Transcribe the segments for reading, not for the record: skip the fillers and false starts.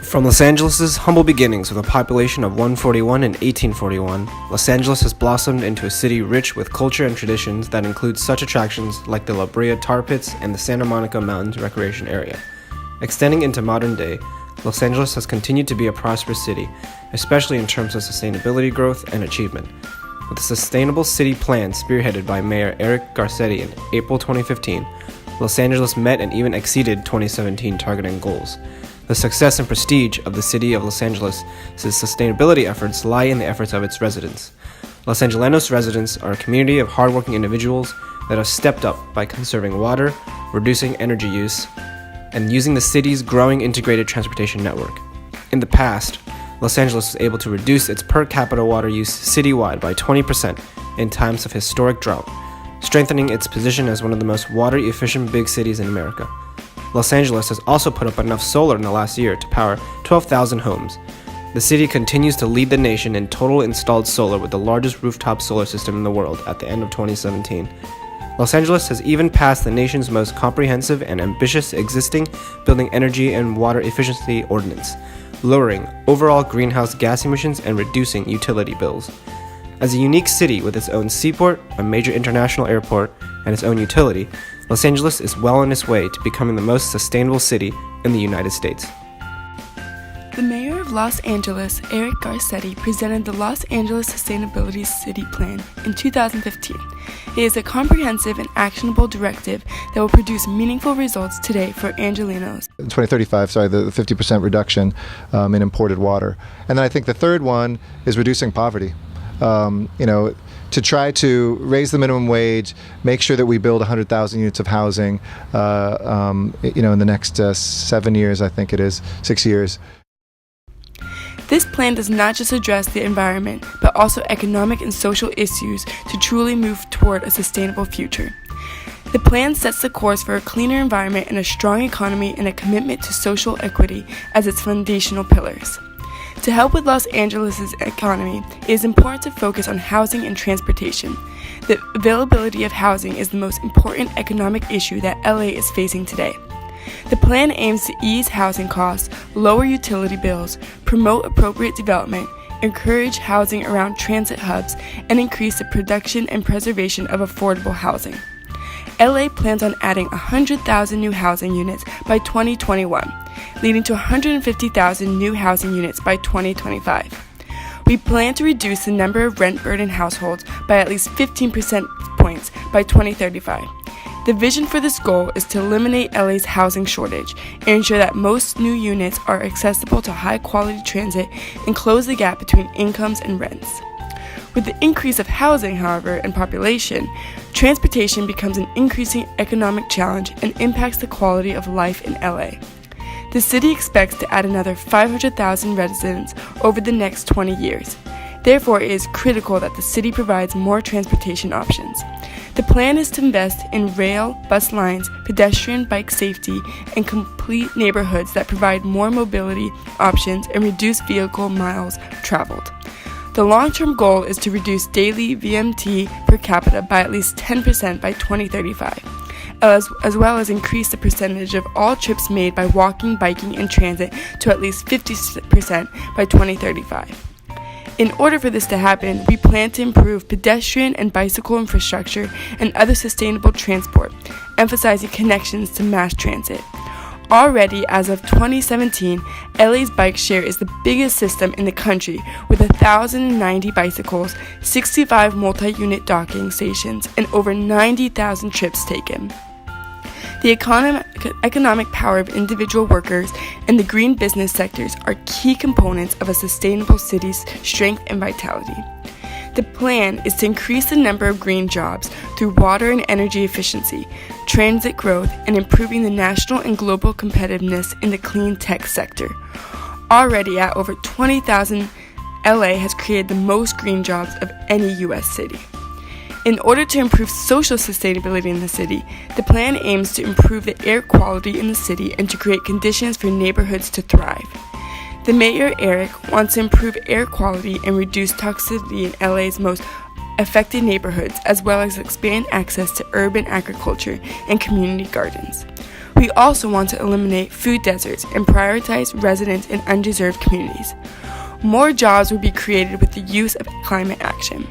From Los Angeles' humble beginnings with a population of 141 in 1841, Los Angeles has blossomed into a city rich with culture and traditions that include such attractions like the La Brea Tar Pits and the Santa Monica Mountains Recreation Area. Extending into modern day, Los Angeles has continued to be a prosperous city, especially in terms of sustainability growth and achievement. With a sustainable city plan spearheaded by Mayor Eric Garcetti in April 2015, Los Angeles met and even exceeded 2017 targeting goals. The success and prestige of the city of Los Angeles' sustainability efforts lie in the efforts of its residents. Los Angelenos residents are a community of hardworking individuals that have stepped up by conserving water, reducing energy use, and using the city's growing integrated transportation network. In the past, Los Angeles was able to reduce its per capita water use citywide by 20% in times of historic drought, strengthening its position as one of the most water-efficient big cities in America. Los Angeles has also put up enough solar in the last year to power 12,000 homes. The city continues to lead the nation in total installed solar with the largest rooftop solar system in the world at the end of 2017. Los Angeles has even passed the nation's most comprehensive and ambitious existing building energy and water efficiency ordinance, lowering overall greenhouse gas emissions and reducing utility bills. As a unique city with its own seaport, a major international airport, and its own utility, Los Angeles is well on its way to becoming the most sustainable city in the United States. The mayor of Los Angeles, Eric Garcetti, presented the Los Angeles Sustainability City Plan in 2015. It is a comprehensive and actionable directive that will produce meaningful results today for Angelenos. 2035, the 50% reduction in imported water. And then I think the third one is reducing poverty. To try to raise the minimum wage, make sure that we build 100,000 units of housing, in the next 7 years, I think it is, 6 years. This plan does not just address the environment, but also economic and social issues to truly move toward a sustainable future. The plan sets the course for a cleaner environment and a strong economy and a commitment to social equity as its foundational pillars. To help with Los Angeles' economy, it is important to focus on housing and transportation. The availability of housing is the most important economic issue that LA is facing today. The plan aims to ease housing costs, lower utility bills, promote appropriate development, encourage housing around transit hubs, and increase the production and preservation of affordable housing. LA plans on adding 100,000 new housing units by 2021, leading to 150,000 new housing units by 2025. We plan to reduce the number of rent-burdened households by at least 15% points by 2035. The vision for this goal is to eliminate LA's housing shortage and ensure that most new units are accessible to high-quality transit and close the gap between incomes and rents. With the increase of housing, however, and population, transportation becomes an increasing economic challenge and impacts the quality of life in LA. The city expects to add another 500,000 residents over the next 20 years. Therefore, it is critical that the city provides more transportation options. The plan is to invest in rail, bus lines, pedestrian bike safety, and complete neighborhoods that provide more mobility options and reduce vehicle miles traveled. The long-term goal is to reduce daily VMT per capita by at least 10% by 2035, as well as increase the percentage of all trips made by walking, biking, and transit to at least 50% by 2035. In order for this to happen, we plan to improve pedestrian and bicycle infrastructure and other sustainable transport, emphasizing connections to mass transit. Already, as of 2017, LA's bike share is the biggest system in the country with 1,090 bicycles, 65 multi-unit docking stations, and over 90,000 trips taken. The economic power of individual workers and the green business sectors are key components of a sustainable city's strength and vitality. The plan is to increase the number of green jobs through water and energy efficiency, transit growth, and improving the national and global competitiveness in the clean tech sector. Already at over 20,000, LA has created the most green jobs of any U.S. city. In order to improve social sustainability in the city, the plan aims to improve the air quality in the city and to create conditions for neighborhoods to thrive. The mayor, Eric, wants to improve air quality and reduce toxicity in LA's most affected neighborhoods, as well as expand access to urban agriculture and community gardens. We also want to eliminate food deserts and prioritize residents in undeserved communities. More jobs will be created with the use of climate action.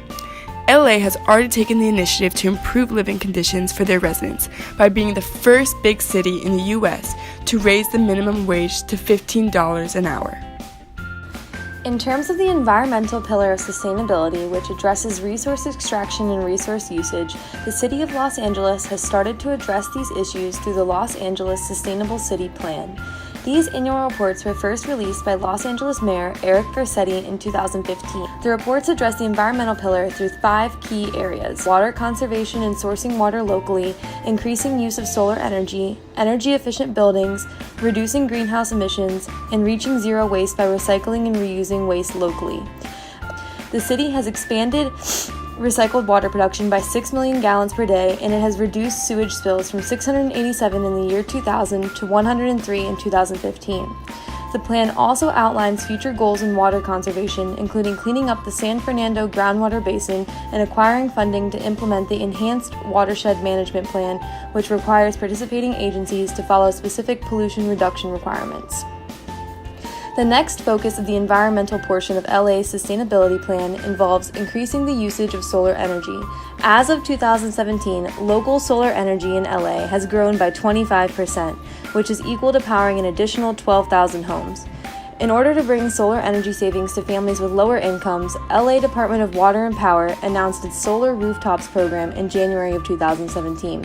LA has already taken the initiative to improve living conditions for their residents by being the first big city in the U.S. to raise the minimum wage to $15 an hour. In terms of the environmental pillar of sustainability, which addresses resource extraction and resource usage, the City of Los Angeles has started to address these issues through the Los Angeles Sustainable City Plan. These annual reports were first released by Los Angeles Mayor Eric Garcetti in 2015. The reports address the environmental pillar through 5 key areas: water conservation and sourcing water locally, increasing use of solar energy, energy-efficient buildings, reducing greenhouse emissions, and reaching zero waste by recycling and reusing waste locally. The city has expanded recycled water production by 6 million gallons per day, and it has reduced sewage spills from 687 in the year 2000 to 103 in 2015. The plan also outlines future goals in water conservation, including cleaning up the San Fernando groundwater basin and acquiring funding to implement the Enhanced Watershed Management Plan, which requires participating agencies to follow specific pollution reduction requirements. The next focus of the environmental portion of LA's sustainability plan involves increasing the usage of solar energy. As of 2017, local solar energy in LA has grown by 25%, which is equal to powering an additional 12,000 homes. In order to bring solar energy savings to families with lower incomes, LA Department of Water and Power announced its Solar Rooftops program in January of 2017.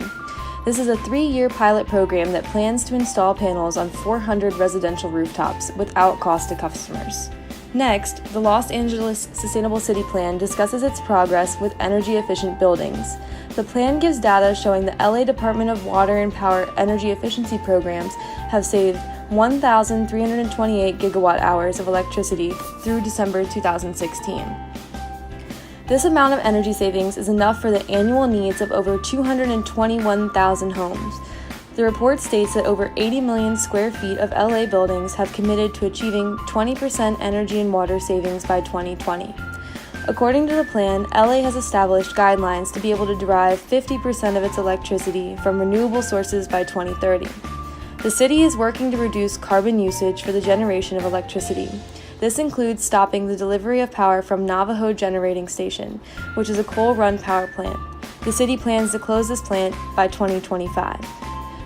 This is a 3-year pilot program that plans to install panels on 400 residential rooftops without cost to customers. Next, the Los Angeles Sustainable City Plan discusses its progress with energy-efficient buildings. The plan gives data showing the LA Department of Water and Power energy efficiency programs have saved 1,328 gigawatt hours of electricity through December 2016. This amount of energy savings is enough for the annual needs of over 221,000 homes. The report states that over 80 million square feet of LA buildings have committed to achieving 20% energy and water savings by 2020. According to the plan, LA has established guidelines to be able to derive 50% of its electricity from renewable sources by 2030. The city is working to reduce carbon usage for the generation of electricity. This includes stopping the delivery of power from Navajo Generating Station, which is a coal-run power plant. The city plans to close this plant by 2025.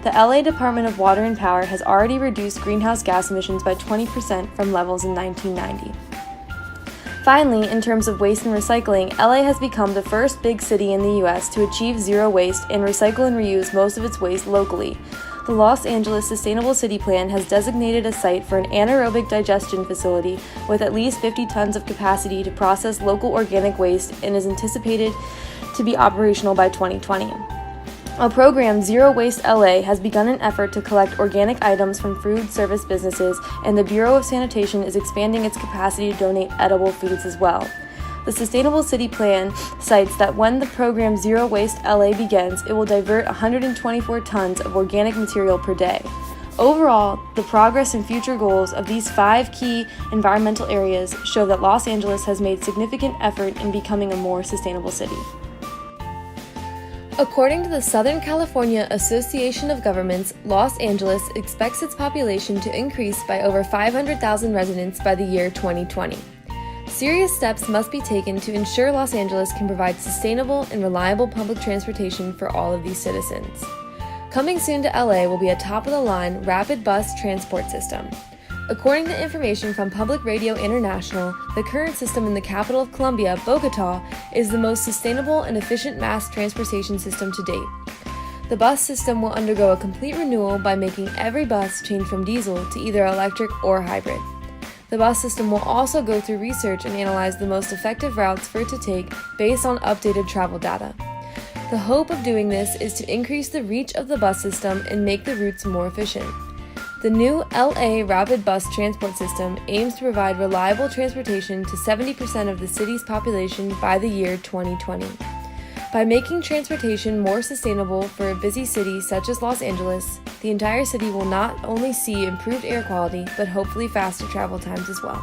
The LA Department of Water and Power has already reduced greenhouse gas emissions by 20% from levels in 1990. Finally, in terms of waste and recycling, LA has become the first big city in the U.S. to achieve zero waste and recycle and reuse most of its waste locally. The Los Angeles Sustainable City Plan has designated a site for an anaerobic digestion facility with at least 50 tons of capacity to process local organic waste and is anticipated to be operational by 2020. A program, Zero Waste LA, has begun an effort to collect organic items from food service businesses, and the Bureau of Sanitation is expanding its capacity to donate edible foods as well. The Sustainable City Plan cites that when the program Zero Waste LA begins, it will divert 124 tons of organic material per day. Overall, the progress and future goals of these 5 key environmental areas show that Los Angeles has made significant effort in becoming a more sustainable city. According to the Southern California Association of Governments, Los Angeles expects its population to increase by over 500,000 residents by the year 2020. Serious steps must be taken to ensure Los Angeles can provide sustainable and reliable public transportation for all of these citizens. Coming soon to LA will be a top-of-the-line rapid bus transport system. According to information from Public Radio International, the current system in the capital of Colombia, Bogotá, is the most sustainable and efficient mass transportation system to date. The bus system will undergo a complete renewal by making every bus change from diesel to either electric or hybrid. The bus system will also go through research and analyze the most effective routes for it to take based on updated travel data. The hope of doing this is to increase the reach of the bus system and make the routes more efficient. The new LA Rapid Bus Transport System aims to provide reliable transportation to 70% of the city's population by the year 2020. By making transportation more sustainable for a busy city such as Los Angeles, the entire city will not only see improved air quality, but hopefully faster travel times as well.